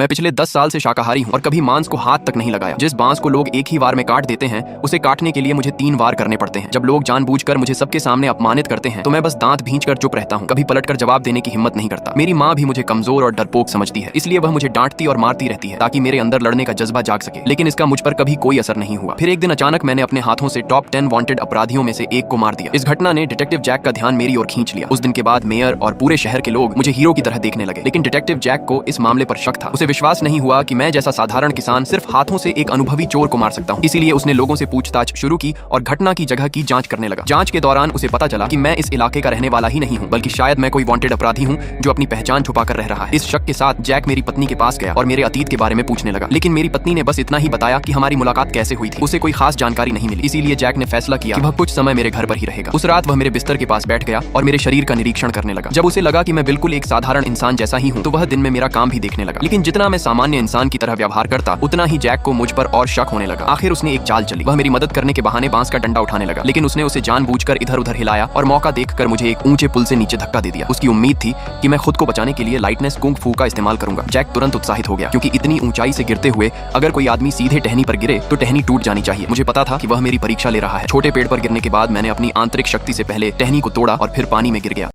मैं पिछले 10 साल से शाकाहारी हूँ और कभी मांस को हाथ तक नहीं लगाया। जिस बांस को लोग एक ही बार में काट देते हैं, उसे काटने के लिए मुझे 3 बार करने पड़ते हैं। जब लोग जानबूझकर मुझे सबके सामने अपमानित करते हैं तो मैं बस दांत भींचकर चुप रहता हूँ, कभी पलटकर जवाब देने की हिम्मत नहीं करता। मेरी माँ भी मुझे कमजोर और डरपोक समझती है, इसलिए वह मुझे डांटती और मारती रहती है ताकि मेरे अंदर लड़ने का जज्बा जाग सके, लेकिन इसका मुझ पर कभी कोई असर नहीं हुआ। फिर एक दिन अचानक मैंने अपने हाथों से टॉप 10 वांटेड अपराधियों में से एक को मार दिया। इस घटना ने डिटेक्टिव जैक का ध्यान मेरी ओर खींच लिया। उस दिन के बाद मेयर और पूरे शहर के लोग मुझे हीरो की तरह देखने लगे, लेकिन डिटेक्टिव जैक को इस मामले पर शक था। उसे विश्वास नहीं हुआ कि मैं जैसा साधारण किसान सिर्फ हाथों से एक अनुभवी चोर को मार सकता हूँ। इसीलिए उसने लोगों से पूछताछ शुरू की और घटना की जगह की जांच करने लगा। जांच के दौरान उसे पता चला कि मैं इस इलाके का रहने वाला ही नहीं हूँ, बल्कि शायद मैं कोई वांटेड अपराधी हूँ जो अपनी पहचान छुपा कर रह रहा है। इस शक के साथ जैक मेरी पत्नी के पास गया और मेरे अतीत के बारे में पूछने लगा, लेकिन मेरी पत्नी ने बस इतना ही बताया कि हमारी मुलाकात कैसे हुई थी। उसे कोई खास जानकारी नहीं मिली। इसीलिए जैक ने फैसला किया कि वह कुछ समय मेरे घर पर ही रहेगा। उस रात वह मेरे बिस्तर के पास बैठ गया और मेरे शरीर का निरीक्षण करने लगा। जब उसे लगा कि मैं बिल्कुल एक साधारण इंसान जैसा ही हूँ, तो वह दिन में मेरा काम भी देखने लगा। लेकिन जितना मैं सामान्य इंसान की तरह व्यवहार करता, उतना ही जैक को मुझ पर और शक होने लगा। आखिर उसने एक चाल चली। वह मेरी मदद करने के बहाने बांस का डंडा उठाने लगा, लेकिन उसने उसे जानबूझकर इधर-उधर हिलाया और मौका देखकर मुझे एक ऊंचे पुल से नीचे धक्का दे दिया। उसकी उम्मीद थी कि मैं खुद को बचाने के लिए लाइटनेस कुंग फू का इस्तेमाल करूंगा। जैक तुरंत उत्साहित हो गया, क्योंकि इतनी ऊंचाई से गिरते हुए अगर कोई आदमी सीधे टहनी पर गिरे तो टहनी टूट जानी चाहिए। मुझे पता था कि वह मेरी परीक्षा ले रहा है। छोटे पेड़ पर गिरने के बाद मैंने अपनी आंतरिक शक्ति से पहले टहनी को तोड़ा और फिर पानी में गिर गया।